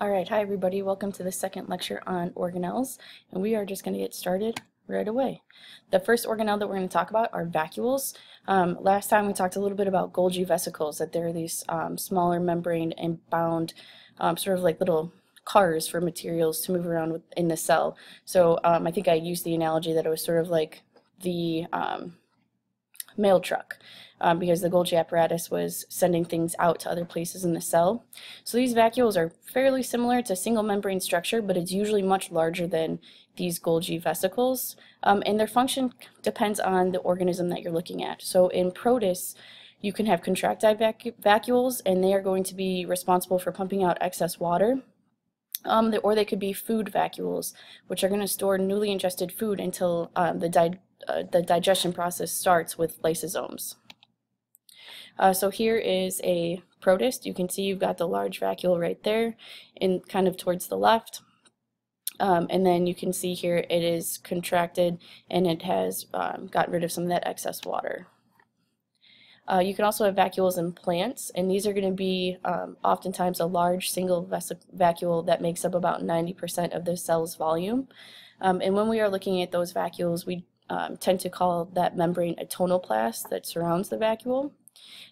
Alright, hi everybody, welcome to the second lecture on organelles, and we are just going to get started right away. The first organelle that we're going to talk about are vacuoles. Last time we talked a little bit about Golgi vesicles, that they're these smaller membrane and bound sort of like little cars for materials to move around in the cell. So I think I used the analogy that it was sort of like the mail truck. Because the Golgi apparatus was sending things out to other places in the cell. So these vacuoles are fairly similar to single membrane structure, but it's usually much larger than these Golgi vesicles. And their function depends on the organism that you're looking at. So in protists, you can have contractile vacuoles, and they are going to be responsible for pumping out excess water. Or they could be food vacuoles, which are going to store newly ingested food until the digestion process starts with lysosomes. So here is a protist. You can see you've got the large vacuole right there and kind of towards the left. And then you can see here it is contracted and it has gotten rid of some of that excess water. You can also have vacuoles in plants, and these are going to be oftentimes a large single vacuole that makes up about 90% of the cell's volume. And when we are looking at those vacuoles, we tend to call that membrane a tonoplast that surrounds the vacuole.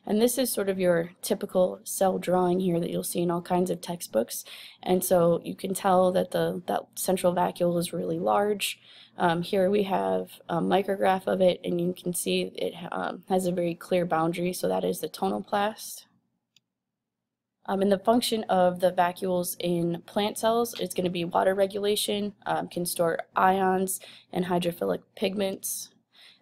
And this is sort of your typical cell drawing here that you'll see in all kinds of textbooks. And so you can tell that that central vacuole is really large. Here we have a micrograph of it, and you can see it has a very clear boundary, so that is the tonoplast. And the function of the vacuoles in plant cells is going to be water regulation, can store ions and hydrophilic pigments.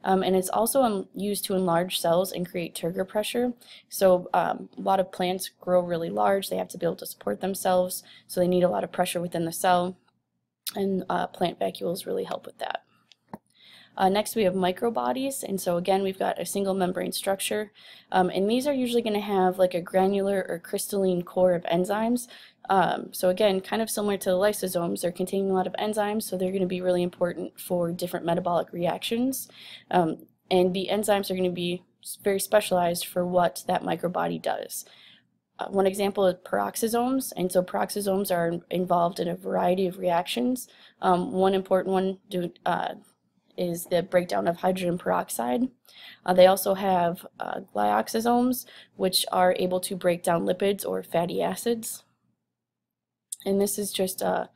And it's also used to enlarge cells and create turgor pressure. So a lot of plants grow really large. They have to be able to support themselves, so they need a lot of pressure within the cell, and plant vacuoles really help with that. Next we have microbodies, and so again we've got a single membrane structure, and these are usually going to have like a granular or crystalline core of enzymes. So again, kind of similar to the lysosomes, they're containing a lot of enzymes, so they're going to be really important for different metabolic reactions. And the enzymes are going to be very specialized for what that microbody does. One example is peroxisomes, and so peroxisomes are involved in a variety of reactions. One important one is the breakdown of hydrogen peroxide. They also have glyoxysomes, which are able to break down lipids or fatty acids. And this is just kind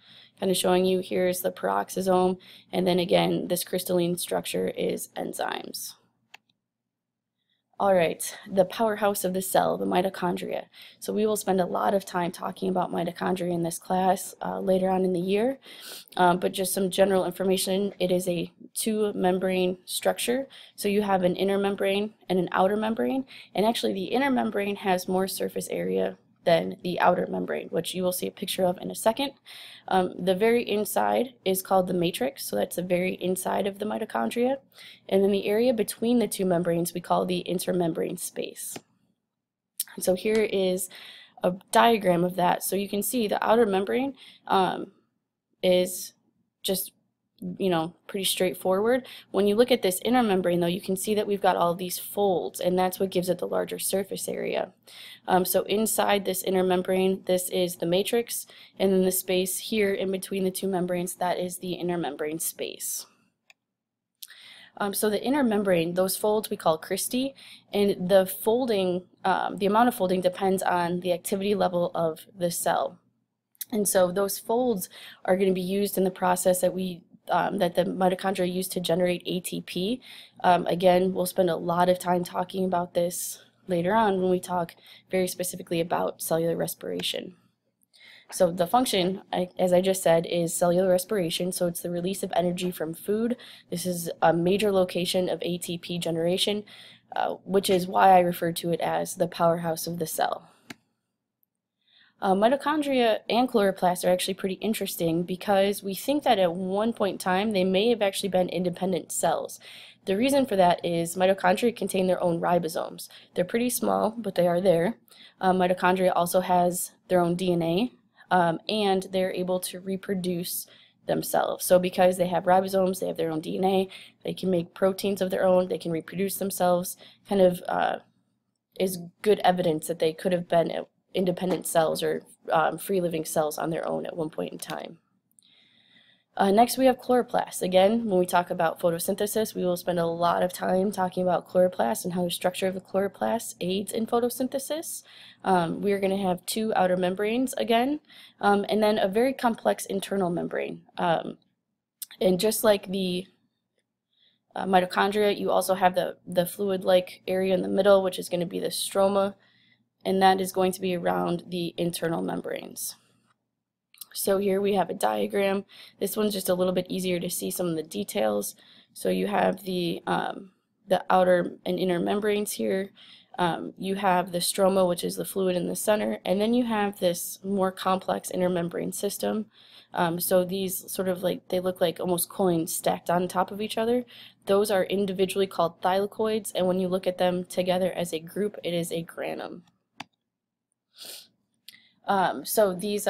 of showing you, here's the peroxisome, and then again this crystalline structure is enzymes. Alright, the powerhouse of the cell, the mitochondria. So we will spend a lot of time talking about mitochondria in this class later on in the year, but just some general information. It is a two-membrane structure, so you have an inner membrane and an outer membrane, and actually the inner membrane has more surface area than the outer membrane, which you will see a picture of in a second. The very inside is called the matrix, so that's the very inside of the mitochondria. And then the area between the two membranes we call the intermembrane space. And so here is a diagram of that. So you can see the outer membrane is just pretty straightforward. When you look at this inner membrane though, you can see that we've got all these folds, and that's what gives it the larger surface area. So inside this inner membrane, this is the matrix, and then the space here in between the two membranes, that is the intermembrane space. So the inner membrane, those folds we call cristae, and the folding, the amount of folding depends on the activity level of the cell. And so those folds are going to be used in the process that that the mitochondria use to generate ATP. Again, we'll spend a lot of time talking about this later on when we talk very specifically about cellular respiration. So the function, as I just said, is cellular respiration, so it's the release of energy from food. This is a major location of ATP generation, which is why I refer to it as the powerhouse of the cell. Mitochondria and chloroplasts are actually pretty interesting because we think that at one point in time they may have actually been independent cells. The reason for that is mitochondria contain their own ribosomes. They're pretty small, but they are there. Mitochondria also has their own DNA, and they're able to reproduce themselves. So because they have ribosomes, they have their own DNA, they can make proteins of their own, they can reproduce themselves, kind of is good evidence that they could have been independent cells or free-living cells on their own at one point in time. Next we have chloroplasts. Again, when we talk about photosynthesis, we will spend a lot of time talking about chloroplasts and how the structure of the chloroplast aids in photosynthesis. We are going to have two outer membranes again, and then a very complex internal membrane. And just like the mitochondria, you also have the fluid-like area in the middle, which is going to be the stroma, and that is going to be around the internal membranes. So here we have a diagram. This one's just a little bit easier to see some of the details. So you have the outer and inner membranes here. You have the stroma, which is the fluid in the center, and then you have this more complex inner membrane system. So these sort of like, they look like almost coins stacked on top of each other. Those are individually called thylakoids, and when you look at them together as a group, it is a granum. So these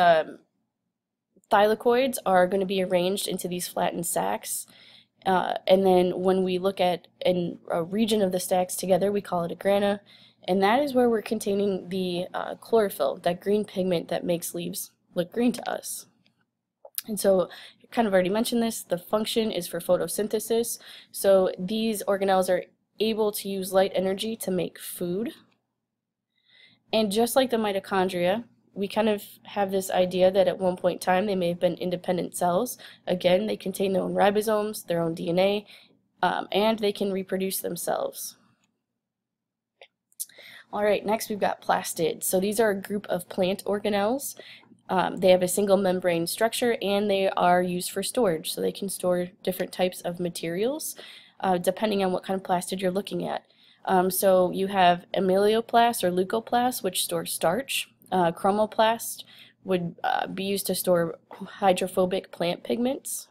thylakoids are going to be arranged into these flattened sacs, and then when we look at a region of the sacs together, we call it a grana, and that is where we're containing the chlorophyll, that green pigment that makes leaves look green to us. And so, I kind of already mentioned this, the function is for photosynthesis, so these organelles are able to use light energy to make food, and just like the mitochondria, we kind of have this idea that at one point in time they may have been independent cells. Again, they contain their own ribosomes, their own DNA, and they can reproduce themselves. Alright, next we've got plastids. So these are a group of plant organelles. They have a single membrane structure and they are used for storage. So they can store different types of materials depending on what kind of plastid you're looking at. So you have amylioplasts or leucoplasts, which store starch. Chromoplast would be used to store hydrophobic plant pigments.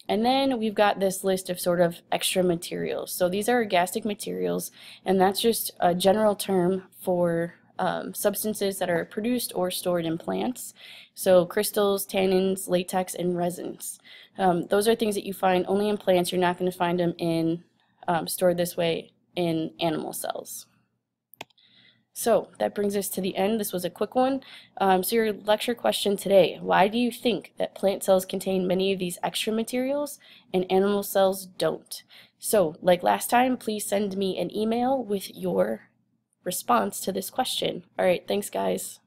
And then we've got this list of sort of extra materials. So these are ergastic materials, and that's just a general term for substances that are produced or stored in plants. So crystals, tannins, latex, and resins. Those are things that you find only in plants. You're not going to find them in stored this way in animal cells. So that brings us to the end. This was a quick one. So your lecture question today, why do you think that plant cells contain many of these extra materials and animal cells don't? So like last time, please send me an email with your response to this question. All right, thanks guys.